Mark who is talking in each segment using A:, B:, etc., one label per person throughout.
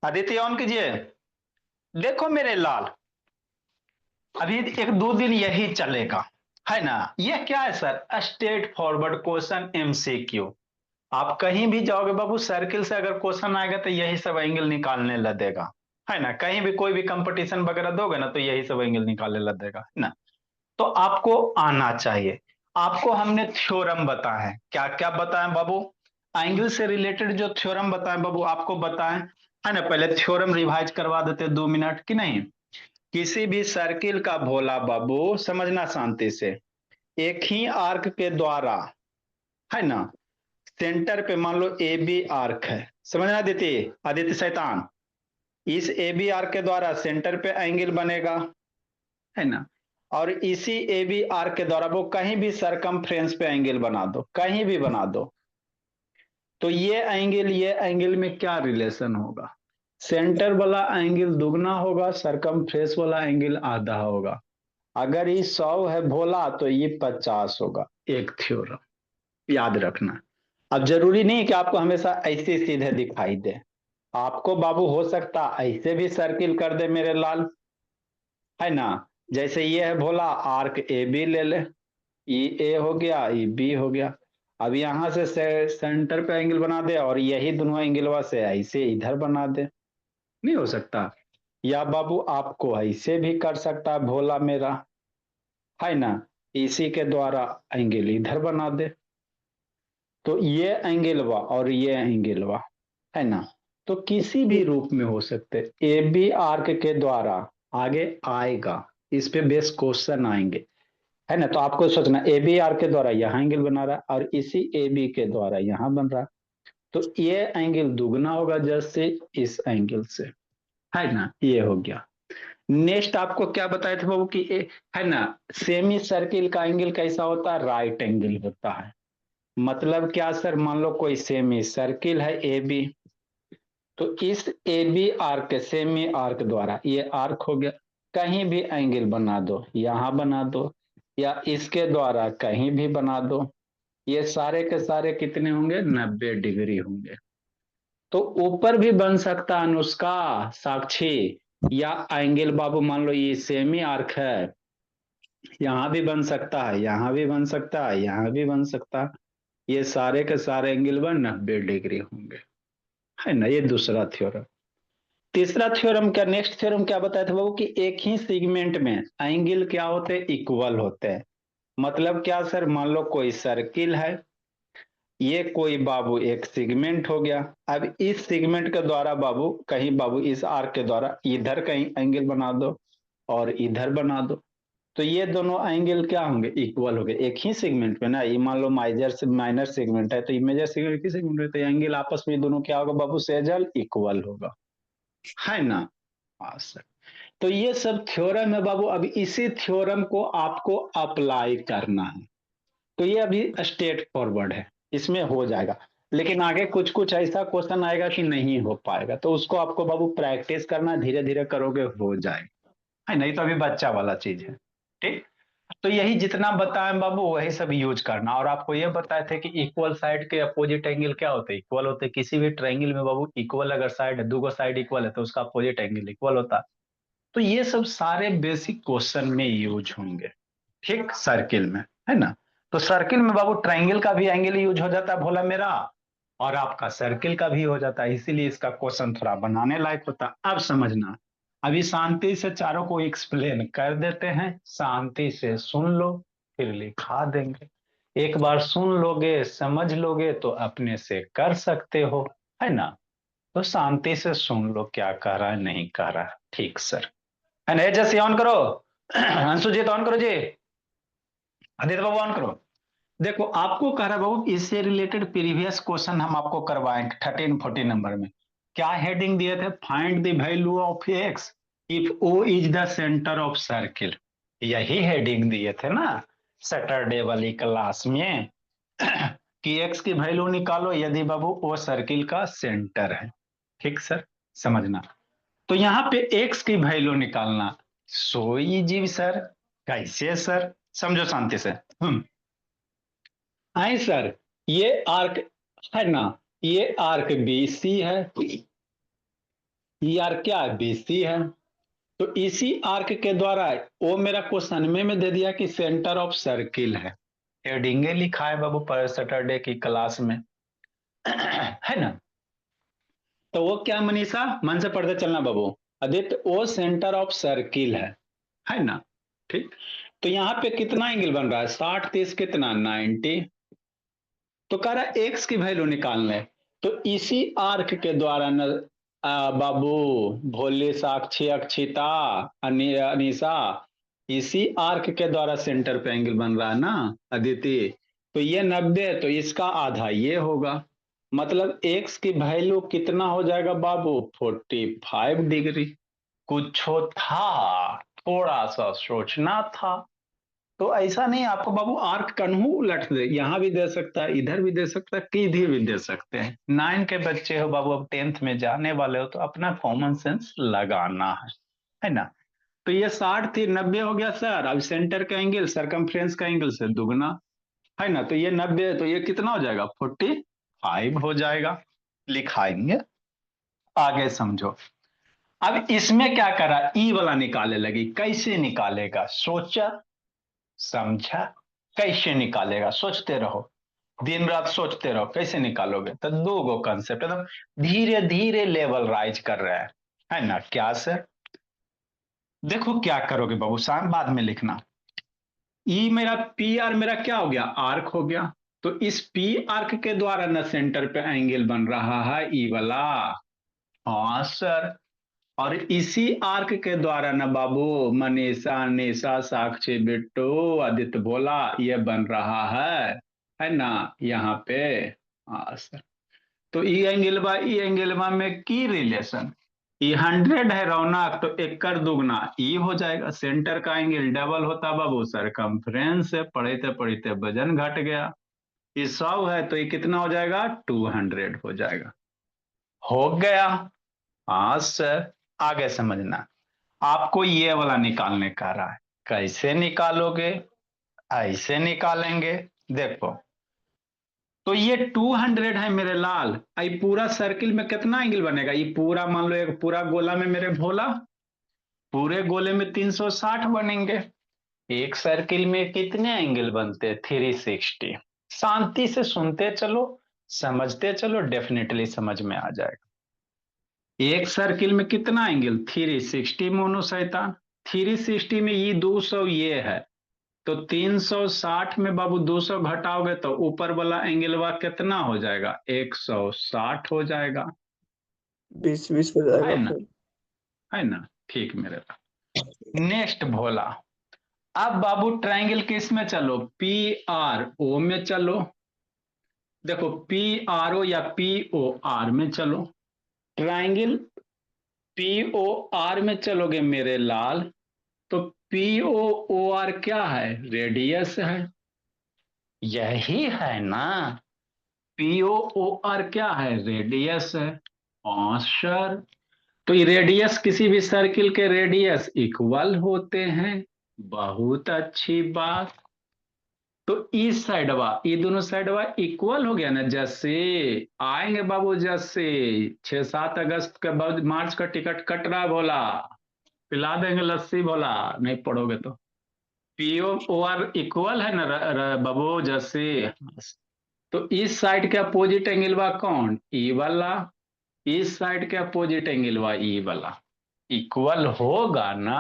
A: Aditya on कीजिए। देखो मेरे लाल, अभी एक दो दिन यही चलेगा, है ना। ये क्या है sir, straight forward question MCQ. आप कहीं भी जाओगे बाबू, सर्किल से अगर क्वेश्चन आएगा तो यही सब एंगल निकालने लगेगा, है ना। कहीं भी कोई भी कंपटीशन वगैरह दोगे ना तो यही सब एंगल निकालने लगेगा, है ना। तो आपको आना चाहिए। आपको हमने थ्योरम बताया है, क्या क्या बताएं बाबू। एंगल से रिलेटेड जो थ्योरम बताएं बाबू आपको बताएं, है ना। पहले थ्योरम रिवाइज करवा देते 2 मिनट की नहीं। किसी भी सर्किल का भोला बाबू समझना शांति से, एक ही आर्क के द्वारा, है ना, सेंटर पे मान लो ए बी आर्क है, समझना आदित्य, आदित्य शैतान। इस ए बी आर्क के द्वारा सेंटर पे एंगल बनेगा, है ना। और इसी ए बी आर्क के द्वारा वो कहीं भी सरकमफ्रेंस पे एंगल बना दो, कहीं भी बना दो। तो ये एंगल में क्या रिलेशन होगा, सेंटर वाला एंगल दुगना होगा, सरकमफ्रेंस वाला एंगल आधा होगा। अगर ये 100 है भोला तो ये 50 होगा। एक थ्योरम याद रखना। अब जरूरी नहीं कि आपको हमेशा ऐसे सीधे दिखाई दे। आपको बाबू हो सकता ऐसे भी सर्किल कर दे मेरे लाल, है ना। जैसे ये है भोला, आर्क ए बी ले ले, ई ए हो गया, ई बी हो गया। अब यहां से सेंटर पे एंगल बना दे और यही दोनों एंगलवा से ऐसे इधर बना दे, नहीं हो सकता। या बाबू आपको ऐसे भी कर सकता है भोला मेरा, है ना, इसी के द्वारा एंगल इधर बना दे। तो ये एंगलवा और ये एंगलवा, है ना, तो किसी भी रूप में हो सकते। ए बी आर्क के द्वारा आगे आएगा, इस पे बेस क्वेश्चन आएंगे, है ना। तो आपको सोचना ए बी आर्क के द्वारा यहाँ एंगल बना रहा है और इसी ए बी के द्वारा यहाँ बन रहा है। तो ये एंगल दुगना होगा जैसे इस एंगल से, है ना। ये हो गया। नेक्स्ट आपको क्या बताए थे बाबू कि है ना, सेमी सर्किल का एंगल कैसा होता है, राइट एंगल होता है। मतलब क्या सर, मान लो कोई सेमी सर्किल है ए बी, तो इस A B arc semi arc द्वारा ये आर्क हो गया, कहीं भी एंगल बना दो, यहां बना दो या इसके द्वारा कहीं भी बना दो, ये सारे के सारे कितने होंगे, 90 डिग्री होंगे। तो ऊपर भी बन सकता है अनुष्का, साक्षी, या एंगल बाबू मान लो ये सेमी आर्क है, यहाँ भी बन सकता है, यहाँ भी बन सकता है, यहाँ भी बन सकता है। ये सारे के सारे एंगल पर 90 डिग्री होंगे, है ना। ये दूसरा थ्योरम। तीसरा थ्योरम क्या, नेक्स्ट थ्योरम क्या बताया था बाबू कि एक ही सेगमेंट में एंगल क्या होते हैं, इक्वल होते हैं। मतलब क्या सर, मान लो कोई सर्किल है, ये कोई बाबू एक सेगमेंट हो गया। अब इस सेगमेंट के द्वारा बाबू कहीं बाबू इस आर्क के द्वारा इधर कहीं एंगल बना दो और इधर बना दो, तो ये दोनों एंगल क्या होंगे, इक्वल हो गए एक ही सेगमेंट में ना। ये मान लो माइजर से माइनर सेगमेंट है तो ये मेजर सेगमेंट की सेगमेंट है, तो एंगल आपस में दोनों क्या होगा बाबू, सेजल इक्वल होगा, है ना। हाँ सर। तो ये सब थ्योरम है बाबू, अभी इसी थ्योरम को आपको अप्लाई करना है। तो ये अभी स्ट्रेट फॉरवर्ड है, इसमें हो जाएगा। लेकिन आगे कुछ कुछ ऐसा क्वेश्चन आएगा कि नहीं हो पाएगा, तो उसको आपको बाबू प्रैक्टिस करना, धीरे धीरे करोगे हो जाएगा, है नहीं। तो अभी बच्चा वाला चीज है, ठीक। तो यही जितना बताएं बाबू वही सब यूज करना। और आपको ये बताए थे कि इक्वल साइड के अपोजिट एंगल क्या होते हैं, इक्वल होते हैं। किसी भी ट्रायंगल में बाबू इक्वल अगर साइड है, दो साइड इक्वल है तो उसका अपोजिट एंगल इक्वल होता है। तो ये सब सारे बेसिक क्वेश्चन में यूज होंगे, ठीक, सर्किल में, है ना। तो सर्किल में बाबू ट्रायंगल का भी एंगल यूज हो जाता है भोला मेरा, और आपका सर्किल का भी हो जाता है, इसीलिए इसका क्वेश्चन थोड़ा बनाने लायक होता है। अब समझना, अभी शांति से चारों को एक्सप्लेन कर देते हैं, शांति से सुन लो, फिर लिखा देंगे। एक बार सुन लोगे समझ लोगे तो अपने से कर सकते हो, है ना। तो शांति से सुन लो क्या कह रहा है नहीं कह रहा है, ठीक सर, है ना। जैसे ऑन करो, अंशु जी तो ऑन करो जी, आदित्य बाबू ऑन करो। देखो आपको कह रहा है बाबू, इससे रिलेटेड प्रीवियस क्वेश्चन हम आपको करवाएं 13-14 नंबर में। क्या हेडिंग दिए थे, find the value of x if O is the centre of circle. यही हेडिंग दिए थे ना सैटरडे वाली क्लास में, कि एक्स की वैल्यू निकालो यदि बाबू वो सर्किल का सेंटर है, ठीक सर, समझना। तो यहाँ पे एक्स की वैल्यू निकालना सो इजी सर। कैसे सर, समझो शांति से। आए सर, ये आर्क, है ना, ये आर्क बी सी है, ई आर्क क्या है, बीसी है। तो इसी आर्क के द्वारा, वो मेरा क्वेश्चन में दे दिया कि सेंटर ऑफ सर्किल है, हेडिंगे लिखा है बाबू पर सैटरडे की क्लास में है ना। तो वो क्या मनीषा, मन से पढ़ते चलना बाबू। आदित्य, वो सेंटर ऑफ सर्किल है ना। ठीक। तो यहाँ पे कितना एंगल बन रहा है, 60 30 कितना, 90। तो कह रहा है एक्स की वैल्यू निकालने। तो इसी आर्क के द्वारा न बाबू, भोले साक्षी अक्षिता, अनीसा, इसी आर्क के द्वारा सेंटर पे एंगल बन रहा है ना अदिति। तो ये 90 है, तो इसका आधा ये होगा। मतलब एक्स की वैल्यू कितना हो जाएगा बाबू, 45 डिग्री। कुछ था, थोड़ा सा सोचना था। तो ऐसा नहीं आपको बाबू आर्क कन्हू उलट दे, यहाँ भी दे सकता है, इधर भी दे सकता है, किधर भी दे सकते हैं। 9 के बच्चे हो बाबू, अब 10th में जाने वाले हो, तो अपना कॉमन सेंस लगाना है ना। तो ये 60 थी, 90 हो गया सर। अब सेंटर का एंगल सरकमफ्रेंस का एंगल से दुगना है ना। तो ये 90 है, तो ये कितना हो जाएगा, 45 हो जाएगा। लिखाएंगे, आगे समझो। अब इसमें क्या करा, ई वाला निकाले लगी। कैसे निकालेगा, सोचा समझा, कैसे निकालेगा, सोचते रहो, दिन रात सोचते रहो कैसे निकालोगे। तो दो गो कंसेप्ट एकदम धीरे धीरे लेवल राइज कर रहा है ना। क्या सर, देखो क्या करोगे बाबू, शाम बाद में लिखना। ई मेरा पी आर मेरा क्या हो गया, आर्क हो गया। तो इस पी आर्क के द्वारा ना सेंटर पे एंगल बन रहा है ई वाला। हाँ सर। और इसी आर्क के द्वारा ना बाबू, मनीषा निशा साक्षी बिट्टू आदित्य बोला, ये बन रहा है ना यहाँ पे। हाँ सर। तो ई एंगलवा में की रिलेशन, ई 100 है रौनक, तो एक कर दुगना ई हो जाएगा। सेंटर का एंगल डबल होता बाबू, सरकमफ्रेंस है, पढ़ते पढ़ते वजन घट गया। ये 100 है, तो ये कितना हो जाएगा, 200 हो जाएगा। हो गया। हाँ सर। आगे समझना, आपको ये वाला निकालने का रहा है। कैसे निकालोगे, ऐसे निकालेंगे। देखो, तो ये 200 है मेरे लाल। ये पूरा सर्किल में कितना एंगल बनेगा, ये पूरा मान लो एक पूरा गोला में मेरे भोला, पूरे गोले में 360 बनेंगे। एक सर्किल में कितने एंगल बनते, 360। शांति से सुनते चलो, समझते चलो, डेफिनेटली समझ में आ जाएगा। एक सर्किल में कितना एंगल, 360 मोनो शैतान। 360 में ये 200 ये है, तो 360 में बाबू 200 घटाओगे तो ऊपर वाला एंगलवा कितना हो जाएगा, 160 हो जाएगा।
B: 20 20 हो
A: है
B: जाएगा
A: ना,
B: फिर।
A: है ना। ठीक मेरे पास। नेक्स्ट भोला। अब बाबू ट्रायंगल किस में चलो, पी आर ओ में चलो। देखो पी आर ओ या पी ओ आर में चलो। ट्रायंगल पी ओ आर में चलोगे मेरे लाल, तो पी ओ ओ आर क्या है, रेडियस है। यही है ना, पीओ ओ आर क्या है, रेडियस है। सर, तो ये रेडियस किसी भी सर्किल के रेडियस इक्वल होते हैं। बहुत अच्छी बात। तो इस साइडवा, ये दोनों साइडवा इक्वल हो गया ना। जैसे आएंगे बाबू, जैसे 6 7 अगस्त के बाद मार्च का टिकट कट रहा है बोला, पिला देंगे लस्सी बोला, नहीं पढ़ोगे तो। पीओ ओ आर इक्वल है ना बाबू, जैसे। तो इस साइड के अपोजिट एंगल कौन, ई वाला। इस साइड के अपोजिट एंगल ई वाला, इक्वल होगा ना।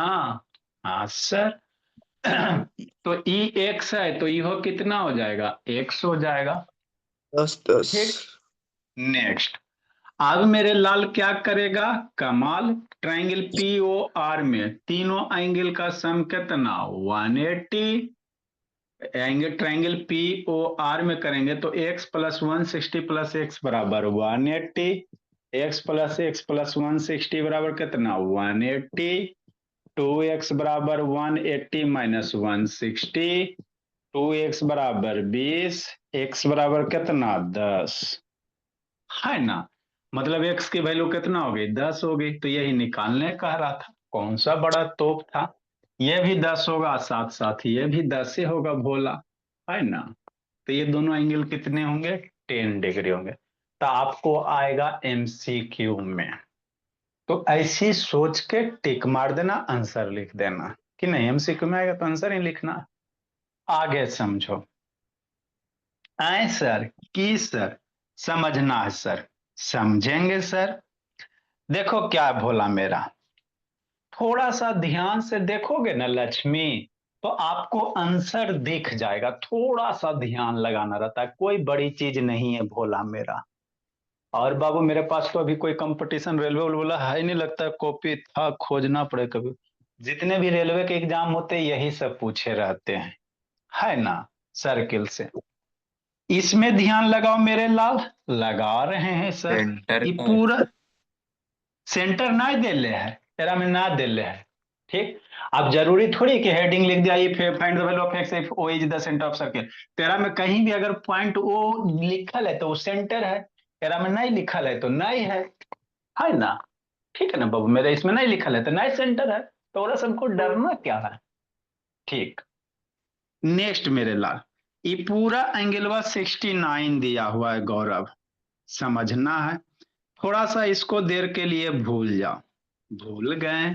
A: हाँ सर। तो ई एक्स है, तो यो कितना हो जाएगा, एक्स हो जाएगा।
B: 10 10।
A: ठीक। नेक्स्ट, अब मेरे लाल क्या करेगा, कमाल। ट्रायंगल पी ओ आर में तीनों एंगल का सम कितना, 180। Angle triangle P O R में करेंगे तो x प्लस 160 प्लस एक्स बराबर 180। x प्लस 160 बराबर कितना, 180। 2x बराबर 180 माइनस 160। 2x बराबर 20, x बराबर कितना, 10। है ना। मतलब x की वैल्यू कितना हो गई, 10 हो गई। तो यही निकालने कह रहा था, कौन सा बड़ा तोप था। ये भी 10 होगा, साथ साथ ये भी 10 ही होगा भोला, है ना। तो ये दोनों एंगल कितने होंगे, 10 डिग्री होंगे। तो आपको आएगा एमसीक्यू में, तो ऐसी सोच के टिक मार देना, आंसर लिख देना कि नहीं एमसीक्यू में आएगा तो आंसर ही लिखना। आगे समझो। आए सर की सर समझना है सर, समझेंगे सर। देखो क्या भोला मेरा, थोड़ा सा ध्यान से देखोगे ना लक्ष्मी, तो आपको आंसर दिख जाएगा। थोड़ा सा ध्यान लगाना रहता है, कोई बड़ी चीज नहीं है भोला मेरा। और बाबू मेरे पास तो अभी कोई कंपटीशन रेलवे वाला है नहीं, लगता है कॉपी था खोजना पड़े कभी। जितने भी रेलवे के एग्जाम होते हैं यही सब पूछे रहते हैं, है ना, सर्किल से। इसमें ध्यान लगाओ मेरे लाल, लगा रहे हैं सर।
C: सेंटर
A: ये
C: का है।
A: पूरा सेंटर ना दिले है, तेरा में ना दिले है। ठीक। अब जरूरी थोड़ी कि हेडिंग लिख दिया ये find the value of x if O is the centre of circle. तेरा में कहीं भी अगर पॉइंट ओ लिखल है तो वो सेंटर है, तेरा में नहीं लिखल है तो नहीं है ना। ठीक है ना बाबू, मेरे इसमें नहीं लिखल है तो नहीं सेंटर है, तो और सबको डरना क्या है। ठीक। नेक्स्ट मेरे लाल, ये पूरा एंगलवा 69 दिया हुआ है गौरव, समझना है। थोड़ा सा इसको देर के लिए भूल जाओ, भूल गए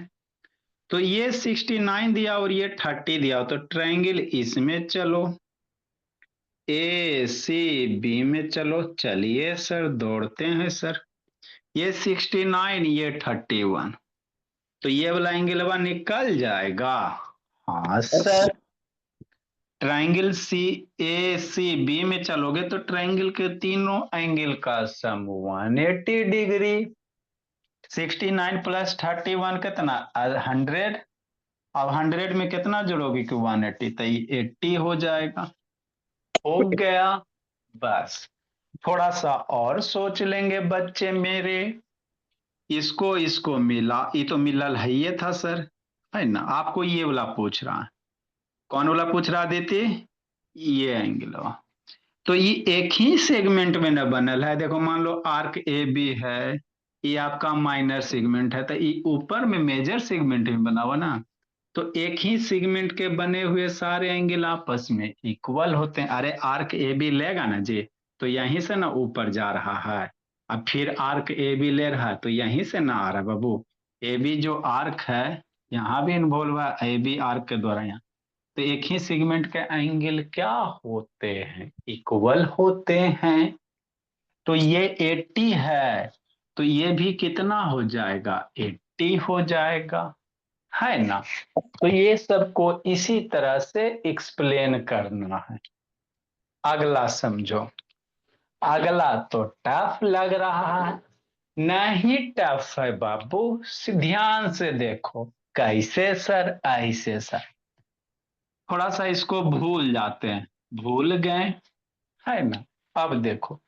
A: तो ये 69 दिया और ये 30 दिया, तो ट्रायंगल इसमें चलो, ए सी बी में चलो। चलिए सर दौड़ते हैं सर, ये 69 ये 31, तो ये वाला एंगल निकल जाएगा। हाँ सर। ट्रायंगल सी ए सी बी में चलोगे तो ट्रायंगल के तीनों एंगल का सम 180 डिग्री। 69 प्लस 31 कितना 100। अब 100 में कितना जोड़ोगे कि 180, तो ये 80 हो जाएगा। हो गया। बस थोड़ा सा और सोच लेंगे बच्चे मेरे। इसको इसको मिला, ये तो मिलल है ये था सर, है ना। आपको ये वाला पूछ रहा है, कौन वाला पूछ रहा देते, ये एंगल। तो ये एक ही सेगमेंट में न बनल है। देखो मान लो आर्क ए बी है, ये आपका माइनर सेगमेंट है, तो ये ऊपर में मेजर सेगमेंट में बना हुआ ना। तो एक ही सेगमेंट के बने हुए सारे एंगल आपस में इक्वल होते हैं। अरे आर्क ए बी लेगा ना जी, तो यहीं से ना ऊपर जा रहा है। अब फिर आर्क ए बी ले रहा है तो यहीं से ना आ रहा है बाबू। ए बी जो आर्क है यहाँ भी इन्वॉल्व हुआ, ए बी आर्क के द्वारा यहाँ। तो एक ही सेगमेंट के एंगल क्या होते हैं, इक्वल होते हैं। तो ये 80 है, तो ये भी कितना हो जाएगा 80 हो जाएगा, है ना। तो ये सबको इसी तरह से एक्सप्लेन करना है। अगला समझो। अगला तो टफ लग रहा है, नहीं टफ है बाबू, ध्यान से देखो। कैसे सर, ऐसे सर। थोड़ा सा इसको भूल जाते हैं, भूल गए, है ना। अब देखो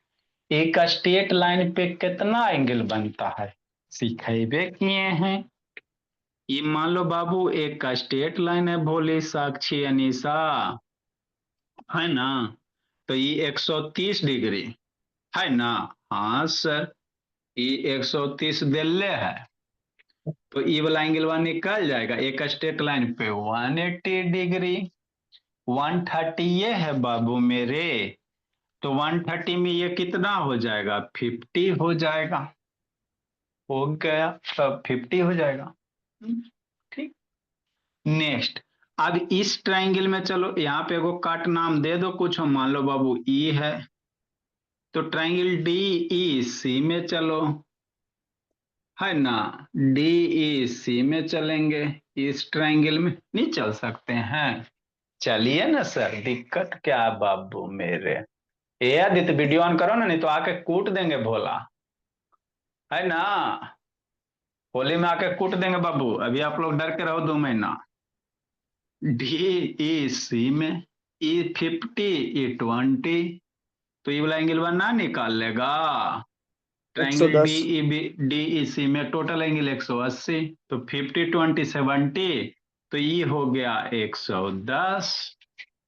A: एक स्ट्रेट लाइन पे कितना एंगल बनता है, सिखेबे किए हैं। ये मान लो बाबू एक स्ट्रेट लाइन है भोली साक्षी अनीसा, है ना। तो ये 130 डिग्री, है ना। हाँ सर, ये 130 दिल्ले है, तो ये वाला एंगल वहां निकल जाएगा एक स्ट्रेट लाइन पे 180 डिग्री। 130 ये है बाबू मेरे, तो 130 में ये कितना हो जाएगा 50 हो जाएगा। हो गया, सब 50 हो जाएगा। ठीक। नेक्स्ट। अब इस ट्रायंगल में चलो यहाँ पे एगो कट नाम दे दो कुछ, मान लो बाबू ई है, तो ट्रायंगल डी ई सी में चलो, है ना। डी ई सी में चलेंगे, इस ट्रायंगल में नहीं चल सकते हैं। चलिए ना सर, दिक्कत क्या है बाबू मेरे। ये आदित्य वीडियो ऑन करो ना, नहीं तो आके कूट देंगे भोला, है ना। होली में आके कूट देंगे बाबू, अभी आप लोग डर के रहो 2 महीना। डी ई सी में, ई 50 ई 20, तो ये वाला एंगल वन ना निकाल लेगा। Triangle D
B: 110
A: E B D E C में टोटल एंगल 180, तो 50 20 70, तो ये हो गया 110।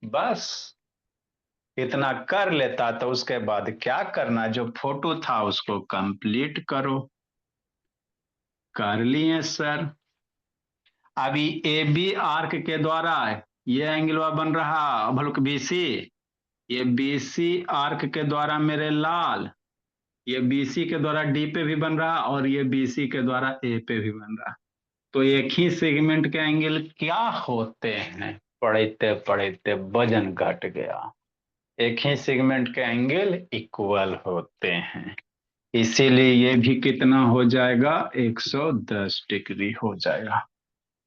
A: बस इतना कर लेता तो उसके बाद क्या करना, जो फोटो था उसको कंप्लीट करो। कर लिए सर। अभी ए बी आर्क के द्वारा ये एंगल बन रहा, बल्कि बीसी, ये बीसी आर्क के द्वारा मेरे लाल ये बीसी के द्वारा डी पे भी बन रहा और ये बीसी के द्वारा ए पे भी बन रहा। तो एक ही सेगमेंट के एंगल क्या होते हैं? पढ़ते पढ़ते वजन घट गया। एक ही सेगमेंट के एंगल इक्वल होते हैं, इसीलिए ये भी कितना हो जाएगा? 110 डिग्री हो जाएगा।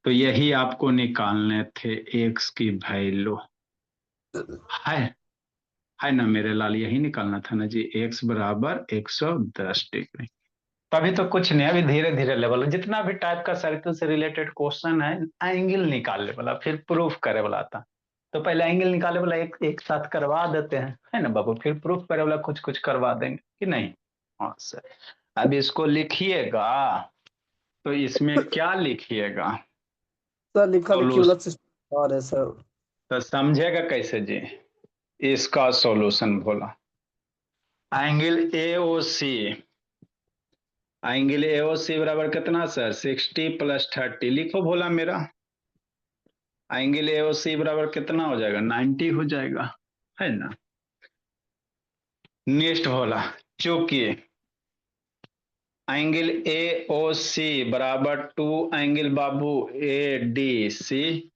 A: तो यही आपको निकालने थे एक्स की वैल्यू, है है ना मेरे लाल? यही निकालना था ना जी, एक्स बराबर 110 डिग्री। तभी तो कुछ नहीं, अभी धीरे धीरे लेवल जितना भी टाइप का सर्कल से रिलेटेड क्वेश्चन है, एंगल निकालने वाला फिर प्रूफ करे वाला था। तो पहले एंगल निकालने वाला एक साथ करवा देते हैं, है ना बाबू, फिर प्रूफ करे वाला कुछ कुछ करवा देंगे कि नहीं। हाँ सर, अब इसको लिखिएगा। तो इसमें क्या लिखिएगा?
B: सर लिखा लिखी वाला
A: सोल्यूशन।
B: सिस्टम और है सर।
A: तो समझेगा कैसे जी? इसका सॉल्यूशन बोला, angle A O C, angle A O C बराबर कितना सर? 60 + 30 लिखो भोला मेरा। एंगल ए ओ सी बराबर कितना हो जाएगा? 90 हो जाएगा, है ना। नेक्स्ट भोला, चूंकि एंगल ए ओ सी बराबर 2 एंगल बाबू A D C,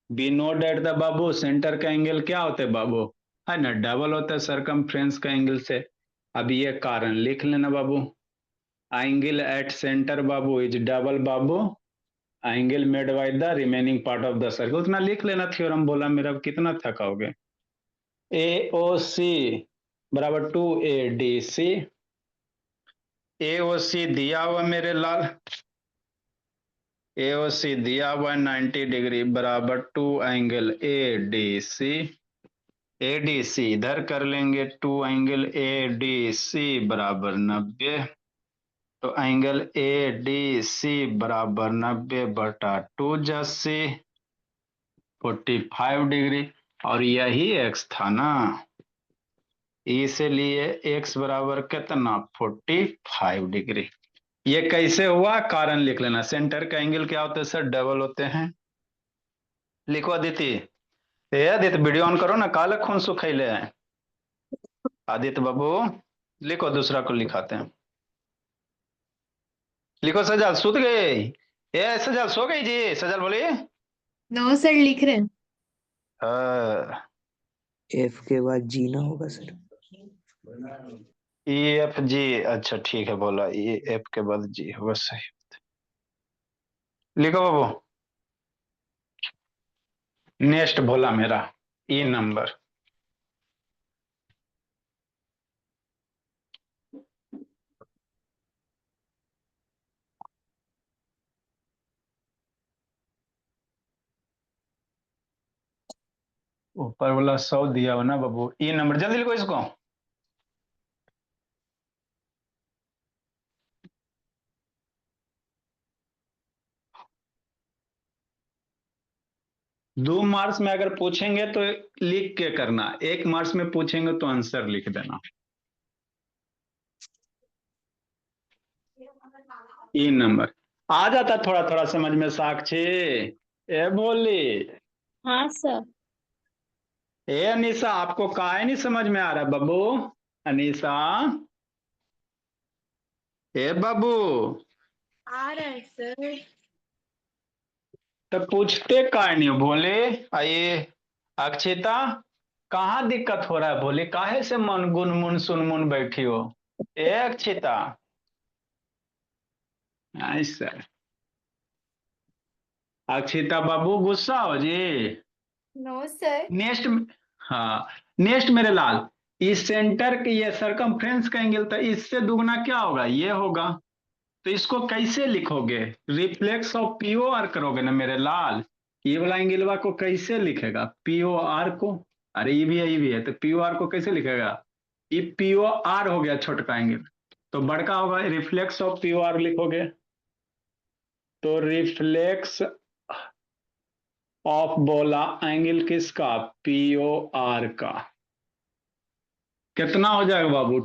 A: we know that the बाबू सेंटर का एंगल क्या होता है बाबू? है ना, डबल होता है सरकमफ्रेंस का एंगल से। अब ये कारण लिख लेना बाबू, एंगल एट सेंटर बाबू इज डबल बाबू angle made by the remaining part of the circle. उतना लिख लेना थ्योरम बोला मेरा, कितना थकाओगे। ए ओ सी बराबर 2 ए डी सी, ए ओ सी दिया हुआ मेरे लाल, ए ओ सी दिया हुआ 90 डिग्री बराबर 2 angle A D C, A D C इधर कर लेंगे, 2 एंगल ए डी सी बराबर 90। तो एंगल ए डी सी बराबर 90/2 जैसे 45 डिग्री। और यही एक्स था ना, इसलिए एक्स बराबर कितना? 45 डिग्री। ये कैसे हुआ? कारण लिख लेना। सेंटर का एंगल क्या होता है सर? डबल होते हैं। लिखो अदिति, ए आदित्य वीडियो ऑन करो ना, काले खून सुखैले हैं। आदित्य बाबू लिखो, दूसरा को लिखाते हैं। लिखो, सजल सुत गए? ए सजल सो गई जी? सजल बोलिए।
C: नो सर, लिख रहे हैं।
B: एफ के बाद जी ना होगा सर।
A: ई एफ जी, अच्छा ठीक है बोला, ई एफ के बाद जी होगा, सही। लिखो बाबू, नेक्स्ट बोला मेरा ई नंबर। ऊपर वाला 100 दिया हो ना बाबू, ई नंबर जल्दी लिखो इसको। दो मार्क्स में अगर पूछेंगे तो लिख के करना, 1 मार्क्स में पूछेंगे तो आंसर लिख देना। ई नंबर आ जाता थोड़ा थोड़ा समझ में साक्षी? ए बोली,
C: हाँ सर।
A: ए अनीसा, आपको काहे नहीं समझ में आ रहा बब्बू? अनीसा, ए बाबू,
C: आ रहा है सर।
A: तो पूछते काहे नहीं हो? बोले आइए। अक्षिता, कहाँ दिक्कत हो रहा है? बोले काहे से मन गुनमुन सुनमुन बैठी हो? ए अक्षिता, ऐसा। अक्षिता बाबू गुस्सा हो जी?
C: No sir.
A: नेक्स्ट, हाँ नेक्स्ट मेरे लाल, इस सेंटर के ये सरकमफ्रेंस का एंगल था, इससे दुगना क्या होगा? ये होगा। तो इसको कैसे लिखोगे? रिफ्लेक्स ऑफ पीओ आर करोगे ना मेरे लाल। ये वाला एंगलवा को कैसे लिखेगा? पीओ आर को, अरे ये भी है तो पीओ आर को कैसे लिखेगा? ये पीओ आर हो गया छोटका एंगल, तो बड़का होगा रिफ्लेक्स ऑफ पीओ आर लिखोगे। तो रिफ्लेक्स ऑफ बोला एंगल किसका? पीओ आर का। कितना हो जाएगा बाबू?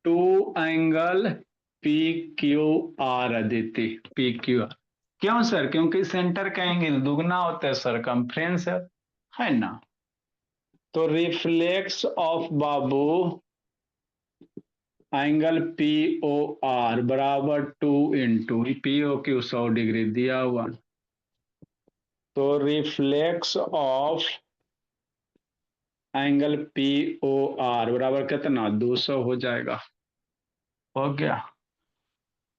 A: 2 angle P Q R Aditi, P Q R. क्यों सर? क्योंकि सेंटर का एंगल दुगना होता है सरकमफ्रेंस, है ना। तो रिफ्लेक्स ऑफ बाबू एंगल पी ओ आर बराबर 2 into P O Q 100 degree दिया हुआ, तो reflex of angle P O R बराबर कितना 200 हो जाएगा। हो गया।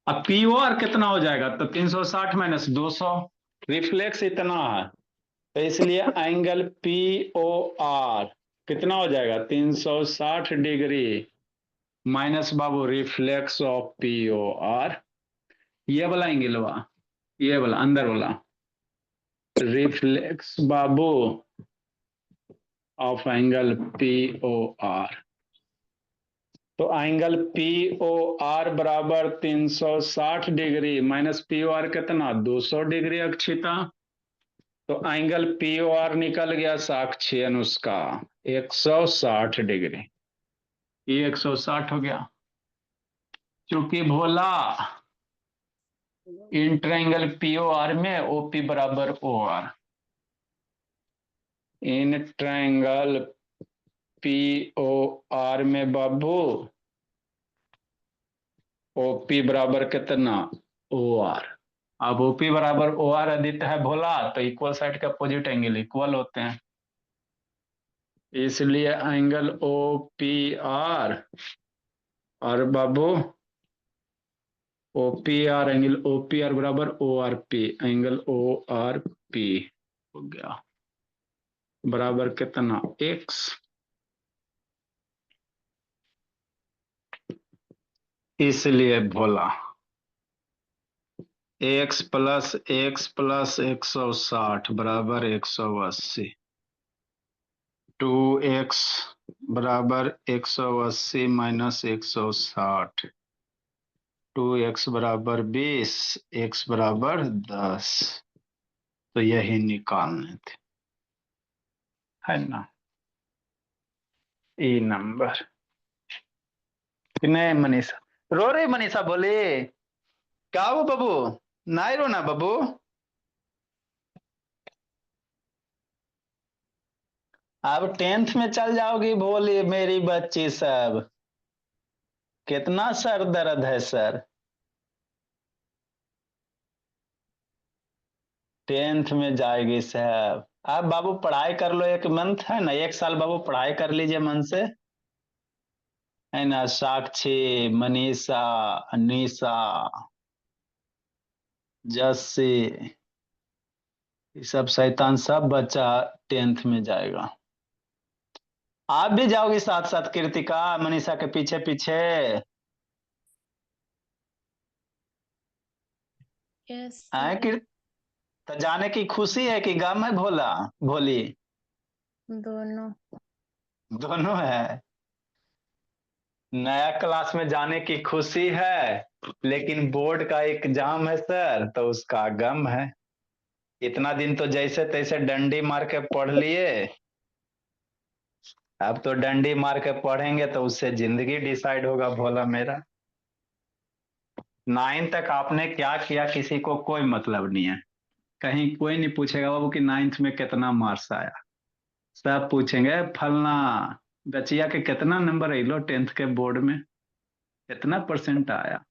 A: अब पी ओ आर कितना हो जाएगा, तो 360 माइनस 200, रिफ्लेक्स इतना है, तो इसलिए एंगल पी ओ आर कितना हो जाएगा 360 डिग्री माइनस बाबू reflex of P O R, ये वाला एंगल हुआ, ये वाला अंदर वाला रिफ्लेक्स बाबू of angle P O R. तो एंगल पी ओ आर बराबर 360 degree minus P O R कितना 200 डिग्री अक्षिता, तो एंगल पी ओ आर निकल गया साक्षी अनुष्का 160 डिग्री, ये 160 हो गया। चूंकि Bhola in triangle P O R में ओपी बराबर O R, in triangle P O R में बाबू ओपी बराबर कितना ओ आर। अब ओपी बराबर ओ आर आदित्य है भोला, तो इक्वल साइड का अपोजिट एंगल इक्वल होते हैं, इसलिए एंगल ओ पी आर और बाबू O P R angle O P R बराबर O R P, angle O R P हो गया बराबर कितना एक्स, इसलिए भोला एक्स प्लस 160 बराबर 180, 2x बराबर 180 माइनस 160, 2x बराबर 20, x बराबर 10, तो यही निकालने थे, है ना। ई नंबर नहीं मनीषा रो रही, मनीषा बोली क्या वो बाबू, नहीं रोना बाबू। अब 10th में चल जाओगी भोली मेरी बच्ची सब, कितना सर दर्द है सर। 10th में जाएगी साहब। अब बाबू पढ़ाई कर लो, 1 मंथ है ना, 1 साल बाबू पढ़ाई कर लीजिए मन से, है ना। साक्षी, मनीषा, अनीसा, जस्सी, ये सब शैतान सब बच्चा 10th में जाएगा। आप भी जाओगी साथ साथ कृतिका मनीषा के पीछे पीछे।
C: यस
A: आए
C: सर।
A: कृत तो जाने की खुशी है कि गम है भोला भोली,
C: दोनों।
A: दोनों है। नया क्लास में जाने की खुशी है, लेकिन बोर्ड का एग्जाम है सर, तो उसका गम है। इतना दिन तो जैसे तैसे डंडी मार के पढ़ लिए, अब तो डंडी मार के पढ़ेंगे तो उससे जिंदगी डिसाइड होगा भोला मेरा। 9 तक आपने क्या किया किसी को कोई मतलब नहीं है, कहीं कोई नहीं पूछेगा बाबू कि 9th में कितना मार्क्स आया, सब पूछेंगे फलना बचिया के कितना नंबर अलो 10th के बोर्ड में, कितना परसेंट आया,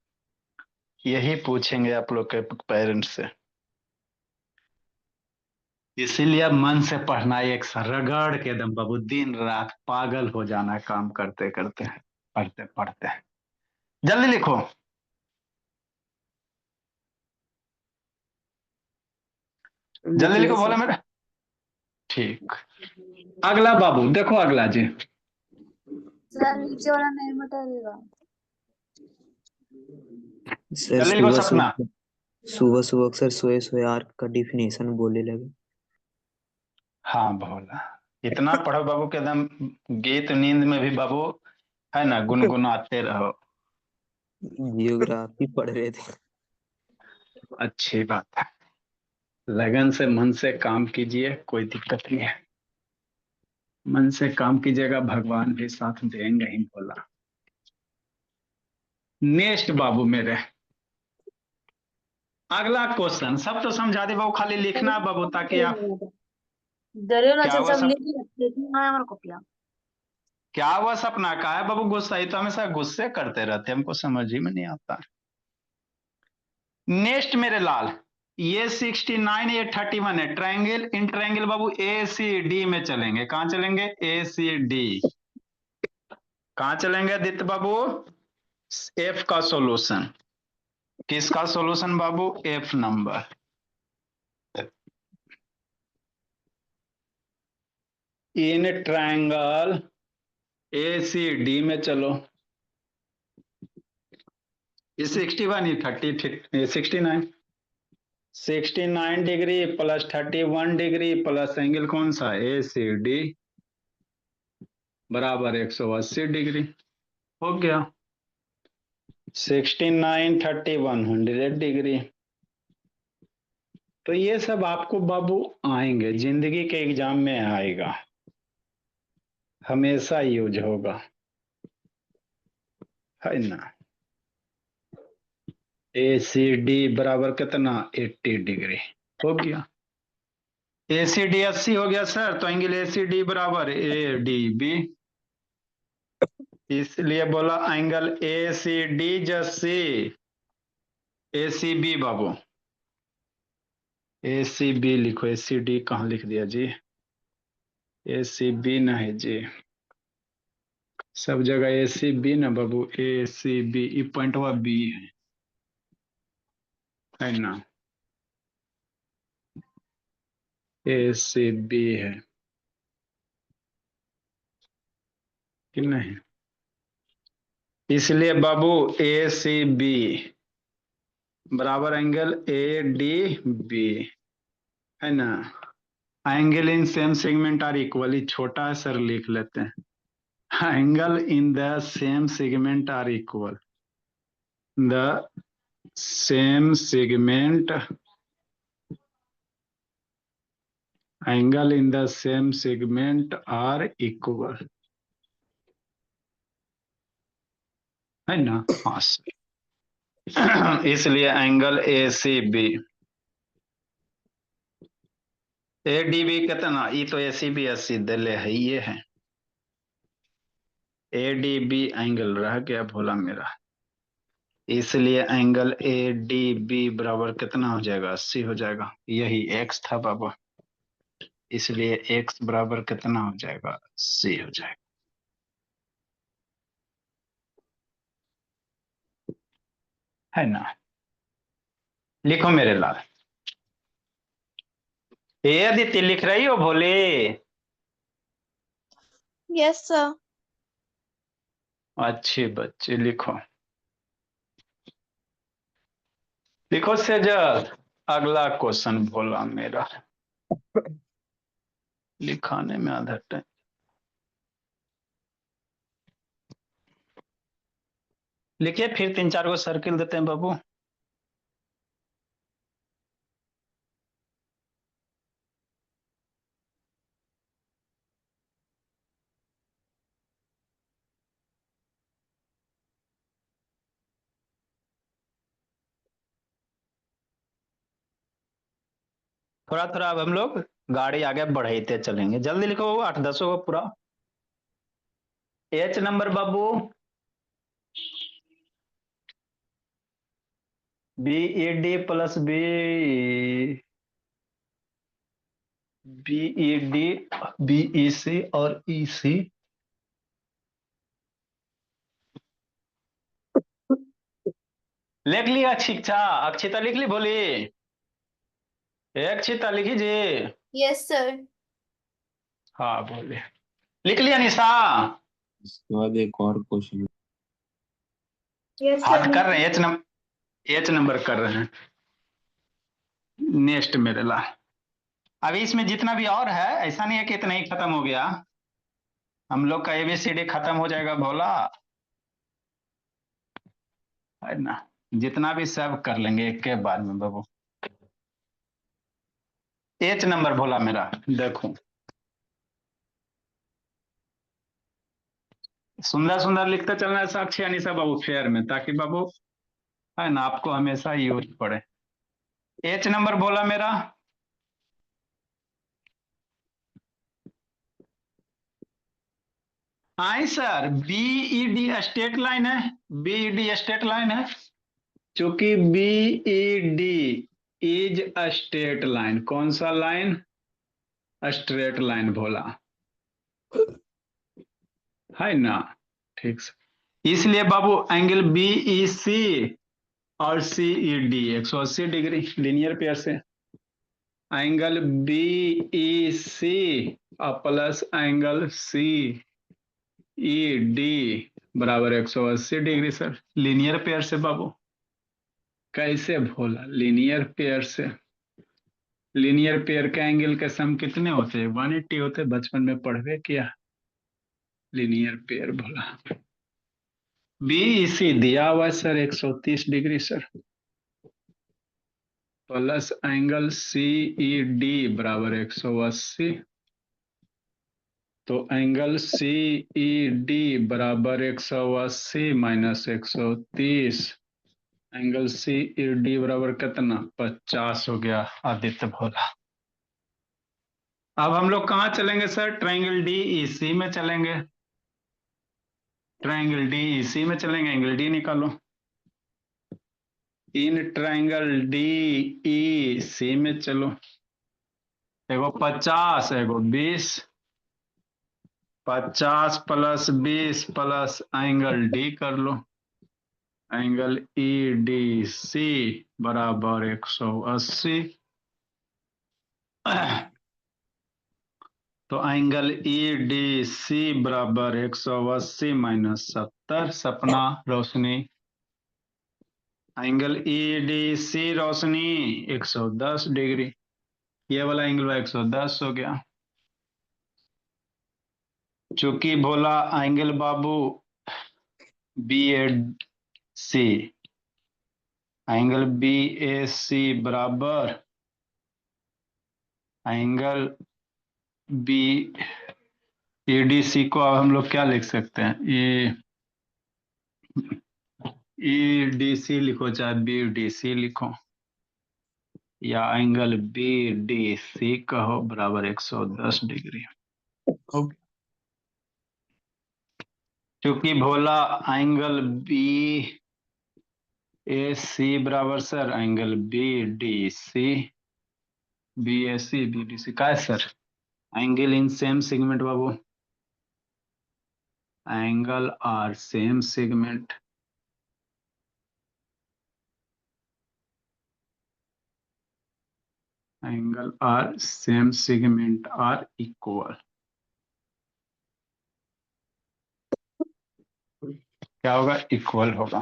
A: यही पूछेंगे आप लोग के पेरेंट्स से। इसीलिए अब मन से पढ़ना, एक रगड़ के दम बाबू दिन रात पागल हो जाना है काम करते करते, पढ़ते पढ़ते। जल्दी लिखो।
B: लिख
A: जल्दी
B: लिया
A: लिखो बोला
B: सर।
A: मेरा। ठीक। अगला बाबू देखो, अगला जी।
C: सर नीचे वाला नहीं हटाइएगा।
B: सर
A: जल्दी लिखो
B: सुबह
A: सपना।
B: सुबह सुबह सुबह अक्सर सोए सोए आर्क का डिफिनेशन बोले लगे।
A: हाँ भोला, इतना पढ़ो बाबू के एकदम गीत नींद में भी बाबू, है ना, गुनगुनाते रहो।
B: जियोग्राफी पढ़ रहे थे।
A: अच्छी बात है, लगन से मन से काम कीजिए, कोई दिक्कत नहीं है। मन से काम कीजिएगा, भगवान भी साथ देंगे ही भोला। नेक्स्ट बाबू मेरे, अगला क्वेश्चन सब तो समझा दे बाबू, खाली लिखना है बाबू ताकि आप
C: दरियो ना
A: क्या
C: चल
A: हुआ
C: सब
A: सब
C: लिख लिख ना हमारे कॉपियां।
A: क्या हुआ सपना, का है बाबू गुस्सा, ये तो हमेशा गुस्से करते रहते, हमको समझ ही में नहीं आता। नेक्स्ट मेरे लाल, ये 69 ये 31 है, ट्रायंगल इन ट्रायंगल बाबू ए सी डी में चलेंगे। कहां चलेंगे? A C D. कहां चलेंगे आदित्य बाबू? एफ का सॉल्यूशन। किसका सॉल्यूशन बाबू? F number. In triangle A C D में चलो। ये 61 ये 30 69, 69 degree plus 31 degree plus angle कौन सा? ए सी डी बराबर 180 डिग्री। हो गया 69 31 100 डिग्री। तो ये सब आपको बाबू आएंगे, जिंदगी के एग्जाम में आएगा, हमेशा यूज होगा, है ना। ए सी डी बराबर कितना? 80 डिग्री। हो गया ए सी डी 80 हो गया सर, तो एंगल ए सी डी बराबर ए डी बी। इसलिए बोला एंगल ए सी डी जैसे ए C B Babu. A C B लिखो, ए सी डी कहाँ लिख दिया जी? ए सी बी नहीं जी, सब जगह ए सी बी ना बाबू, A C B, E point B है ना, ए सी बी है कि नहीं? इसलिए बाबू ए सी बी बराबर एंगल ए डी बी, है ना। Angle in same segment are equally, छोटा है सर लिख लेते हैं, angle in the same segment are equal, the same segment, angle in the same segment are equal, है ना। हाँ इसलिए angle A C B, A D B कितना? ये तो ए सी बी 80 दिले है, ये है ए डी बी एंगल रह गया भोला मेरा। इसलिए एंगल ए डी बी बराबर कितना हो जाएगा? 80 हो जाएगा, यही एक्स था बाबा, इसलिए एक्स बराबर कितना हो जाएगा? 80 हो जाएगा, है ना। लिखो मेरे लाल। ए अदिति लिख रही हो भोले?
C: Yes sir.
A: अच्छी बच्ची, लिखो लिखो सेजल। अगला क्वेश्चन भोला मेरा, लिखाने में आधा टाइम। लिखिए, फिर 3 4 को सर्किल देते हैं बाबू। थोड़ा थोड़ा अब हम लोग गाड़ी आगे बढ़ाते चलेंगे, जल्दी लिखो 8 10 को पूरा। एच नंबर बाबू, B E D plus B, B E D, B E C और ई सी। लिख लिया अक्षिता? अक्षिता लिख ली बोली? अक्षिता लिखी जी?
C: Yes sir.
A: हाँ बोले, लिख लिया निशा?
B: इसके बाद एक और क्वेश्चन।
C: यस
A: हाथ
C: सर।
A: कर रहे हैं, एच नंबर कर रहे हैं। नेक्स्ट मेरे ला, अभी इसमें जितना भी और है, ऐसा नहीं है कि इतना ही खत्म हो गया, हम लोग का एबीसीडी खत्म हो जाएगा भोला, है ना। जितना भी सब कर लेंगे एक के बाद में बाबू। एच नंबर भोला मेरा, देखो सुंदर सुंदर लिखते चलना है साक्षी अनिशा बाबू फेयर में, ताकि बाबू, है ना, आपको हमेशा यूज पड़े। एच नंबर बोला मेरा, आई सर, बीईडी स्ट्रेट लाइन है, बीईडी स्ट्रेट लाइन है, चूंकि B.Ed is a straight line. कौन सा लाइन? स्ट्रेट लाइन बोला है ना, ठीक से। इसलिए बाबू एंगल बीईसी और सीईडी 180 डिग्री लीनियर पेयर से। Angle BEC plus angle CED बराबर 180 डिग्री सर, लीनियर पेयर से बाबू। कैसे भोला? लीनियर पेयर से। लीनियर पेयर के एंगल के सम कितने होते हैं? 180 होते, बचपन में पढ़वे किया लीनियर पेयर भोला। बीईसी दिया हुआ है sir 130 degree sir, plus angle CED बराबर 180, तो एंगल सीईडी बराबर 180 माइनस 130, एंगल सीईडी बराबर कितना? 50 हो गया आदित्य भोला। अब हम लोग कहाँ चलेंगे सर? ट्रायंगल डीईसी में चलेंगे, ट्रायंगल डीईसी में चलेंगे, एंगल डी निकालो। इन ट्रायंगल डीईसी में चलो, एगो 50 एगो 20, 50 प्लस 20 प्लस एंगल डी कर लो, एंगल ईडीसी बराबर 180, तो एंगल ईडीसी बराबर 180 माइनस 70, सपना रोशनी। एंगल ईडीसी रोशनी 110 डिग्री, ये वाला एंगल 110 हो गया। चूंकि बोला angle Babu B A C, angle B A C बराबर एंगल बी ईडीसी को अब हम लोग क्या लिख सकते हैं? ईडीसी लिखो चाहे बी डी सी लिखो, या एंगल बी डी सी कहो, बराबर 110 डिग्री। क्योंकि भोला एंगल बी ए सी बराबर sir angle B D C, B A C B D C का है sir? Angle in same segment बाबू, angle are same segment, angle are same segment are equal. क्या होगा? Equal होगा।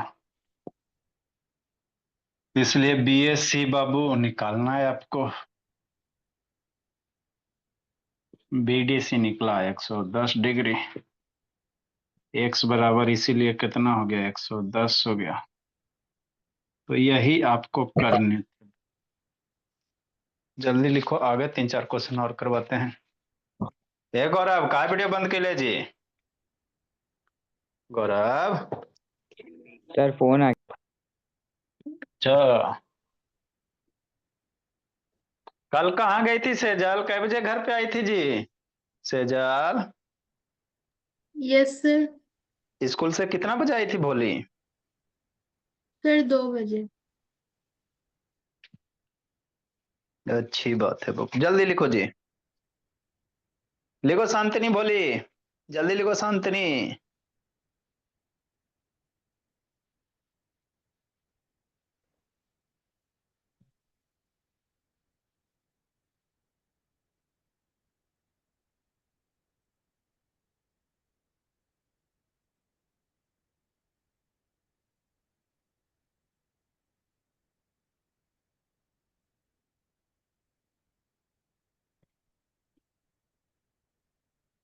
A: इसलिए B A सी बाबू निकालना है आपको। बी डी सी निकला 110 डिग्री, एक्स बराबर इसीलिए कितना हो गया? 110 हो गया। तो यही आपको करने, जल्दी लिखो, आगे 3-4 क्वेश्चन और करवाते हैं। गौरव का वीडियो बंद के ले जी? गौरव
D: सर फोन आ
A: अच्छा, कल कहाँ गई थी सेजल? कै बजे घर पे आई थी ji Sejal?
C: Yes sir.
A: School से कितना बजे आई थी भोली?
C: सर 2 बजे।
A: अच्छी बात है बाबू, जल्दी लिखो जी। लिखो शांतनी भोली, जल्दी लिखो शांतनी।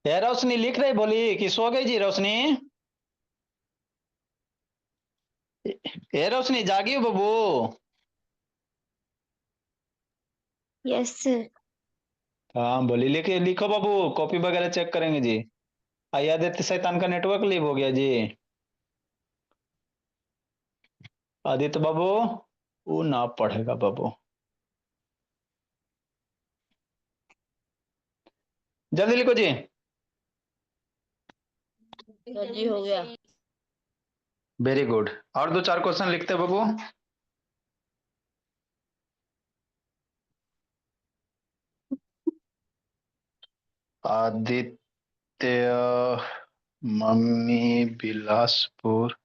A: ये रोशनी लिख रही बोली कि सो गई जी रोशनी? ये रोशनी जागी हो बबू?
C: Yes sir.
A: हाँ बोली, लिखे लिखो बाबू, कॉपी वगैरह चेक करेंगे जी। आदित्य शैतान का नेटवर्क लीव हो गया जी। आदित्य बाबू वो ना पढ़ेगा बाबू, जल्दी लिखो जी।
C: सर जी हो गया।
A: Very good. और दो चार क्वेश्चन लिखते बाबू। आदित्य मम्मी बिलासपुर।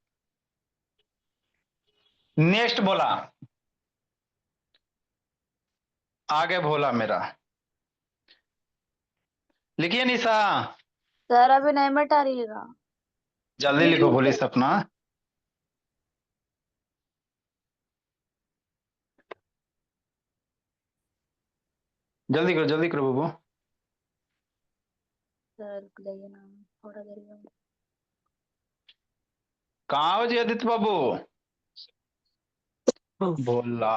A: नेक्स्ट बोला, आगे भोला मेरा। लिखिए निशा,
C: सर अभी नहीं मिटाइएगा।
A: जल्दी लिखो। भोली सपना, जल्दी करो बाबू।
C: सर रुक जाइए ना, थोड़ा देर में।
A: कहाँ हो जी आदित्य बाबू? भोला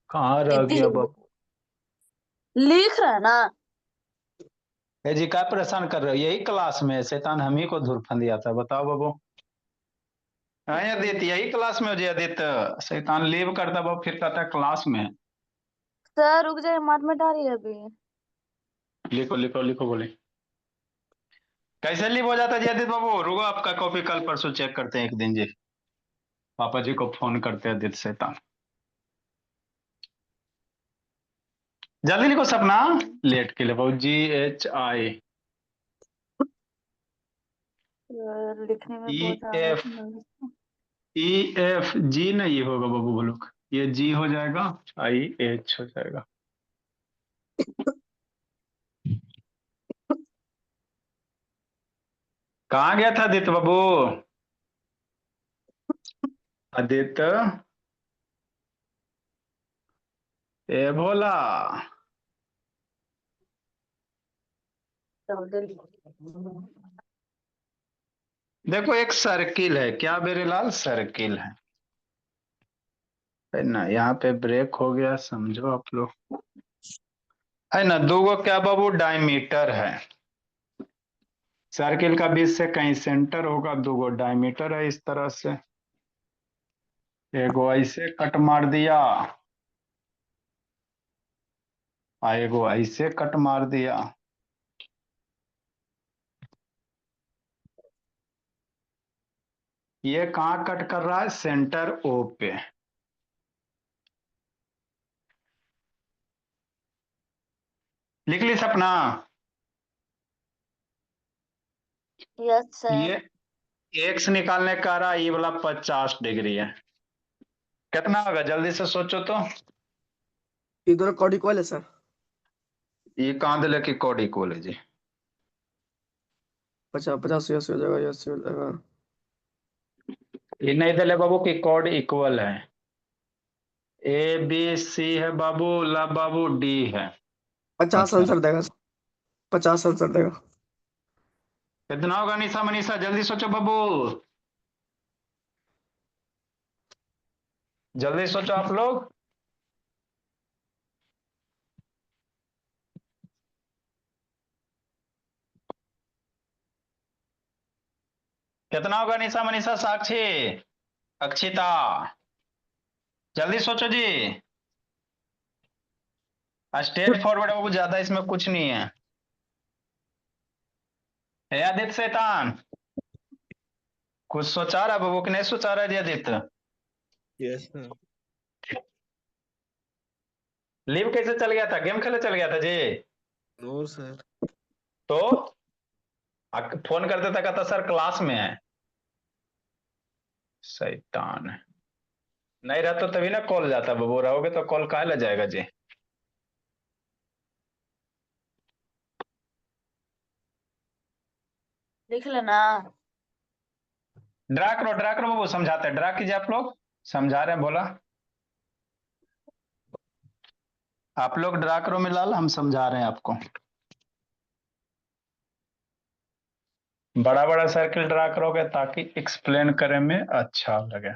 A: कहाँ रह
C: दीदी
A: गया बाबू?
C: लिख रहा है ना।
A: ए जी क्या परेशान कर रहे हो? यही क्लास में है, शैतान हम ही को धूल फंदिया था। बताओ बाबू। हाँ आदित्य, यही क्लास में हो जी आदित्य। शैतान लीव करता बाबू, फिर कहता क्लास में है।
C: सर रुक जाइए, मत मिटाइए अभी।
A: लिखो बोले। कैसे लीव हो जाता जी आदित्य बाबू? रुको, आपका कॉपी कल परसों चेक करते हैं एक दिन जी। पापा जी को फोन करते हैं आदित्य शैतान। जल्दी लिखो सपना। लेट के लिए बाबू, GHI
C: सर लिखने में बहुत ज्यादा
A: EF EFG नहीं होगा बाबू भुलुक, ये G हो जाएगा, IH हो जाएगा। कहाँ गया था आदित्य बाबू? आदित्य ए भोला, देखो एक सर्किल है क्या मेरे लाल? सर्किल है ना? यहाँ पे ब्रेक हो गया, समझो आप लोग। है ना? दो गो क्या बाबू? डायमीटर है। सर्किल का बीच से कहीं सेंटर होगा, दो गो डायमीटर है इस तरह से। एगो ऐसे कट मार दिया, एगो ऐसे कट मार दिया। ये कहाँ कट कर रहा है? सेंटर O पे। लिख ली सपना?
C: Yes sir.
A: ये एक्स निकालने का रहा, ये वाला 50 डिग्री है। कितना होगा जल्दी से सोचो तो।
E: इधर कॉर्ड इक्वल है सर।
A: ये कहाँ दिले कि कॉर्ड इक्वल है जी?
E: 50 80 हो जाएगा, 80 हो जाएगा।
A: ये नहीं दिले बाबू कि कॉर्ड इक्वल है। ABC है बाबू, ला बाबू D है।
E: 50
A: अच्छा,
E: आंसर देगा सर, 50 आंसर देगा।
A: कितना होगा निशा मनीषा? जल्दी सोचो बाबू, जल्दी सोचो आप लोग। कितना होगा निशा मनीषा साक्षी अक्षिता? जल्दी सोचो जी। स्ट्रेट फॉरवर्ड बाबू, ज्यादा इसमें कुछ नहीं है। हे आदित्य शैतान, कुछ सोचा रहा बाबू कि नहीं सोचा रहा ji Aditya?
F: Yes sir.
A: Leave कैसे चल गया था? गेम खेले चल गया था जी?
F: No sir.
A: तो फोन करते था, कहता सर क्लास में है। शैतान है। नहीं रहता तभी ना कॉल जाता बाबू, रहोगे तो कॉल काहे ले जाएगा जी?
C: लिख लेना।
A: ड्रा करो बाबू, समझाते हैं। ड्रा कीजिए आप लोग, समझा रहे हैं बोला। आप लोग ड्रा करो मिलाल, हम समझा रहे हैं आपको। बड़ा बड़ा सर्किल ड्रा करोगे ताकि एक्सप्लेन करने में अच्छा लगे।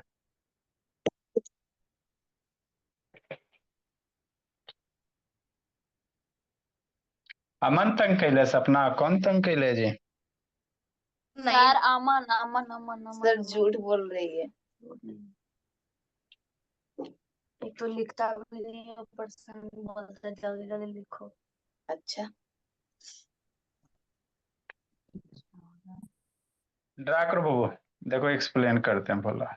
A: अमन तंग कैले? सपना कौन तंग कैले जी?
C: सर अमन अमन अमन अमन सर झूठ बोल रही है। एक तो लिखता भी नहीं है, ऊपर से बोलता है जल्दी जल्दी लिखो। अच्छा।
A: ड्रा करो बाबू, देखो एक्सप्लेन करते हैं बोला।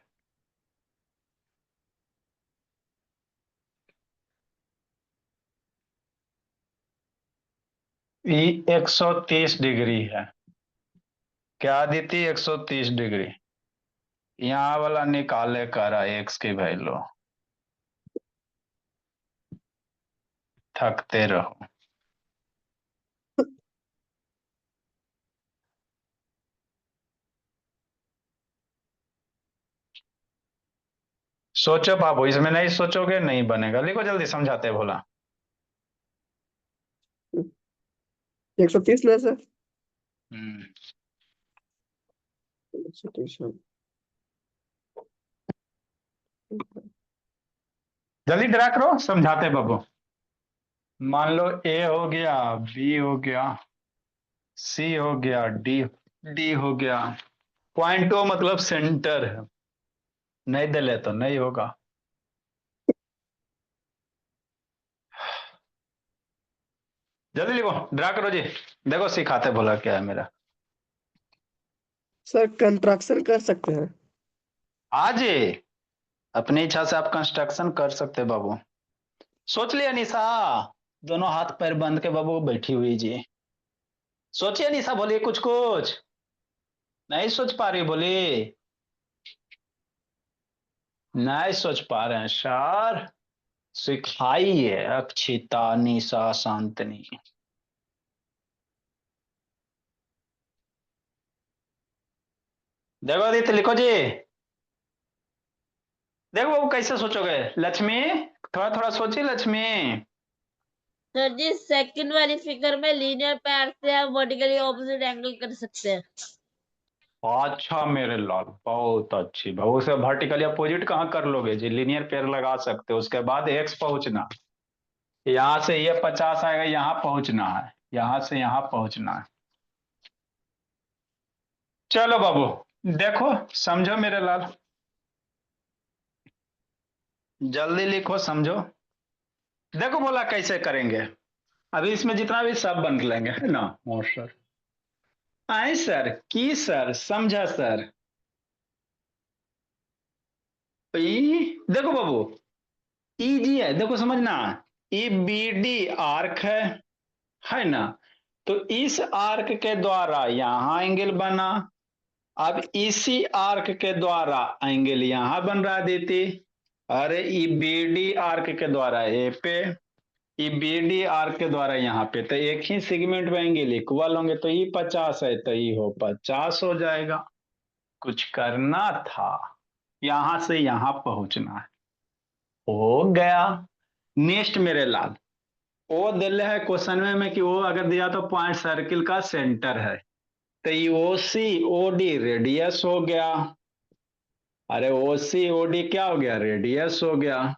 A: ई 130 डिग्री है, क्या दी थी 130 डिग्री, यहाँ वाला निकाले करा एक्स की वैल्यू, थकते रहो। सोचो बाबू, इसमें नहीं सोचोगे नहीं बनेगा, लिखो जल्दी, समझाते भोला।
E: 130 ले सर।
A: हम्म
E: 130
A: जल्दी ड्रा करो, समझाते बाबू। मान लो ए हो गया, बी हो गया, सी हो गया, डी डी हो गया। पॉइंट ओ मतलब सेंटर है, नहीं दे ले तो नहीं होगा। जल्दी लिखो, ड्रा करो जी, देखो सिखाते भोला क्या है मेरा।
E: सर कंस्ट्रक्शन कर सकते हैं।
A: आज अपनी इच्छा से आप कंस्ट्रक्शन कर सकते बाबू। सोच लिया निशा, दोनों हाथ पैर बंद के बाबू बैठी हुई जी। सोचिए निशा, बोलिए कुछ कुछ। नहीं सोच पा रही, बोली नहीं सोच पा रहे हैं सर, सिखाइए अक्षिता निशा शांतनी। देखो आदित्य, लिखो जी, देखो बाबू कैसे सोचोगे। लक्ष्मी, थोड़ा थोड़ा सोचिए लक्ष्मी।
C: सर जी सेकंड वाली फिगर में लीनियर पैर से हम वर्टिकली ऑपोजिट एंगल कर सकते हैं।
A: अच्छा मेरे लाल, बहुत अच्छी भाव से वर्टिकली अपोजिट कहाँ कर लोगे जी, लीनियर पेयर लगा सकते हो, उसके बाद एक्स पहुंचना, यहां से ये 50 आएगा, यहां पहुंचना है, यहां से यहां पहुंचना है। चलो बाबू, देखो समझो मेरे लाल, जल्दी लिखो समझो। देखो बोला कैसे करेंगे, अभी इसमें जितना भी सब बन लेंगे, है ना। ओ सर, आए सर, की सर, समझा सर। देखो बाबू, इजी है, देखो समझना। ई बी डी आर्क है ना। तो इस आर्क के द्वारा यहां एंगल बना, अब इसी आर्क के द्वारा एंगल यहां बन रहा देती। अरे ई बी डी आर्क के द्वारा ए पे, ई बी डी आर्क के द्वारा यहाँ पे, तो एक ही सेगमेंट में एंगल इक्वल होंगे, तो ये 50 है तो ये हो 50 हो जाएगा। कुछ करना था, यहां से यहां पहुंचना है, हो गया। नेक्स्ट मेरे लाल, ओ दिल है क्वेश्चन में कि वो अगर दिया तो पॉइंट सर्किल का सेंटर है, तो ये ओ सी ओ डी रेडियस हो गया। अरे ओ सी ओ डी क्या हो गया, रेडियस हो गया।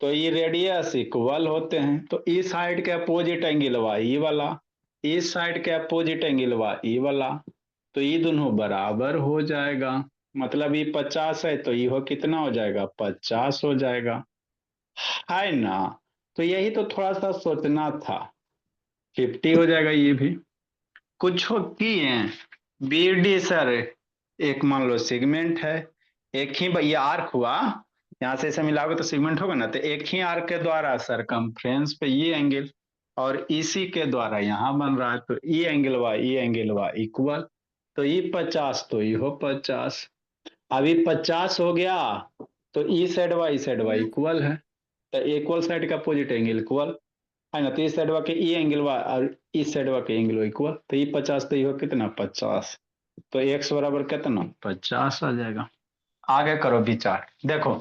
A: तो ये रेडियस इक्वल होते हैं, तो इस साइड के अपोजिट एंगल हुआ ई वाला, इस साइड के अपोजिट एंगल हुआ ई वाला, तो ये दोनों बराबर हो जाएगा। मतलब ये 50 है तो ये हो कितना हो जाएगा, 50 हो जाएगा, है ना। तो यही तो थोड़ा सा सोचना था, 50 हो जाएगा ये भी। कुछ हो किए बी डी सर, एक मान लो सेगमेंट है, एक ही ये आर्क हुआ, यहां से इसे मिलाओगे तो सेगमेंट होगा ना, तो एक ही आर्क के द्वारा सरकमफ्रेंस पे ये एंगल, और इसी के द्वारा यहां बन रहा है, तो ये एंगल हुआ ये एंगल हुआ इक्वल, तो ये 50 तो ये हो 50। अभी 50 हो गया, तो ई साइड वाई इक्वल है, तो इक्वल साइड का अपोजिट एंगल इक्वल है ना, तो इस साइड के ई एंगल वा और इस साइड के एंगल इक्वल, तो ये 50 तो ये हो कितना 50, तो एक्स बराबर कितना 50 आ जाएगा। आगे करो विचार, देखो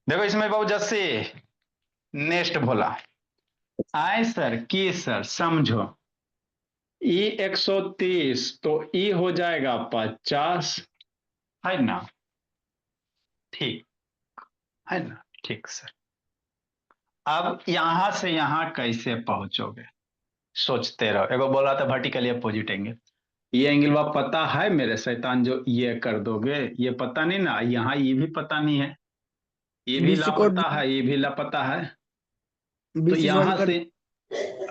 A: देखो इसमें बहुत जैसे नेक्स्ट बोला, आए सर की सर समझो, ई 130 तो ई हो जाएगा 50, है ना, ठीक है ना, ठीक सर। अब यहां से यहां कैसे पहुंचोगे, सोचते रहो। एगो बोला था वर्टिकली अपोजिट एंगल, ये एंगल वा पता है मेरे शैतान, जो ये कर दोगे, ये पता नहीं ना, यहाँ ये भी पता नहीं है, ये भी
E: बीसी कोड
A: लापता है, ये भी लापता है, तो
E: बीसी ज्वाइन
A: यहां
E: कर
A: से,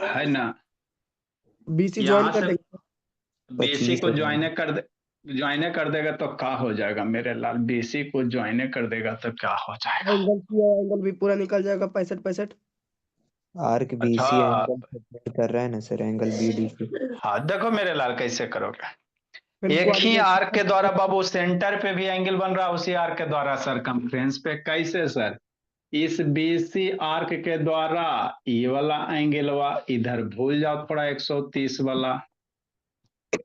A: है ना,
E: बीसी ज्वाइन
A: यहां
E: कर
A: से
E: देंगे।
A: बीसी
B: 25
A: को
B: हो
A: ज्वाइन
B: जाएगा।
A: कर देगा तो क्या हो जाएगा मेरे लाल? बीसी को ज्वाइन कर देगा तो क्या हो जाएगा?
E: एंगल एंगल भी पूरा निकल जाएगा 65 65।
B: आर्क
A: अच्छा,
B: बीसी एंगल सपोर्ट कर रहा है ना सर, एंगल बीडीसी।
A: हाँ देखो मेरे लाल कैसे करोगे।
E: फिर
A: एक ही आर्क के द्वारा
E: कोऑर्डिनेट
A: बाबू सेंटर पे भी एंगल बन रहा है, उसी आर्क के द्वारा सरकमफ्रेंस पे। कैसे सर? इस बीसी आर्क के द्वारा ये वाला एंगल इधर भूल जाओ थोड़ा, 130 वाला।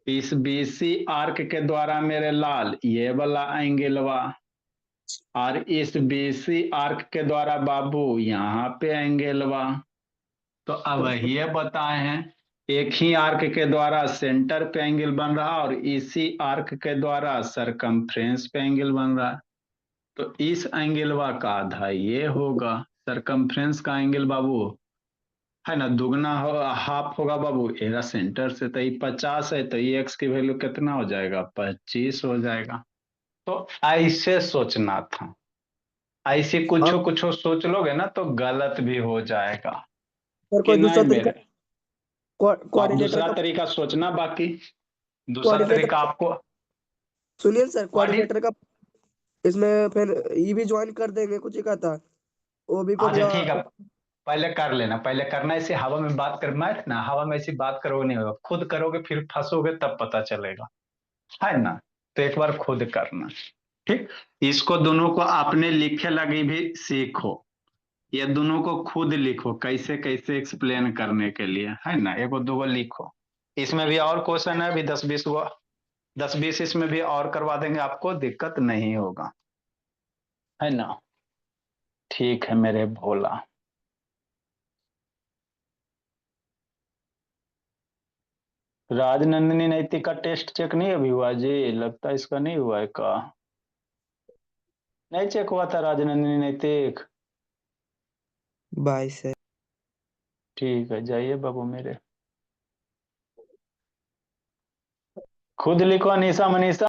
A: इस बीसी आर्क के द्वारा मेरे लाल ये वाला एंगल और इस बीसी आर्क के द्वारा बाबू यहाँ पे एंगल तो अब ये बताए हैं, एक ही आर्क के द्वारा सेंटर पे एंगल बन रहा और इसी आर्क के द्वारा सरकमफ्रेंस पे एंगल बन रहा है। तो इस एंगल का आधा ये होगा। सरकमफ्रेंस का एंगल बाबू है ना दुगना हो, हाफ होगा बाबू एरा सेंटर से। तो ये 50 है, तो ये एक्स की वैल्यू कितना हो जाएगा? 25 हो जाएगा। तो ऐसे सोचना था। ऐसे कुछ
E: और
A: कुछ सोच लोगे ना तो गलत भी हो जाएगा
E: और
A: कि
E: कोई
A: नहीं
E: दूसरा तरीका
A: मेरे? आप
E: कोऑर्डिनेटर
A: दूसरा
E: का
A: तरीका सोचना बाकी। दूसरा
E: कोऑर्डिनेटर
A: तरीका आपको
E: सुनिए सर,
A: कोऑर्डिन
E: कोऑर्डिनेटर का इसमें फिर ये भी ज्वाइन कर देंगे, कुछ ही का था वो भी कुछ
A: अच्छा ठीक है, पहले कर लेना। पहले करना ऐसे हवा में बात कर मत ना, हवा में ऐसी बात करोगे नहीं होगा, खुद करोगे फिर फंसोगे तब पता चलेगा, है ना? तो एक बार खुद करना। ठीक, इसको दोनों को आपने लिखे लगी भी सीखो। ये दोनों को खुद लिखो कैसे कैसे एक्सप्लेन करने के लिए, है ना? एगो दूगो लिखो। इसमें भी और क्वेश्चन है, अभी 10-20 गो, 10-20 इसमें भी और करवा देंगे, आपको दिक्कत नहीं होगा, है ना? ठीक है मेरे भोला। राजनंदिनी नैतिक का टेस्ट चेक नहीं अभी हुआ जी? लगता है इसका नहीं हुआ है का? नहीं चेक हुआ था राजनंदिनी नैतिक?
B: 22 है।
A: ठीक है, जाइए बाबू मेरे। खुद लिखो अनीसा मनीषा।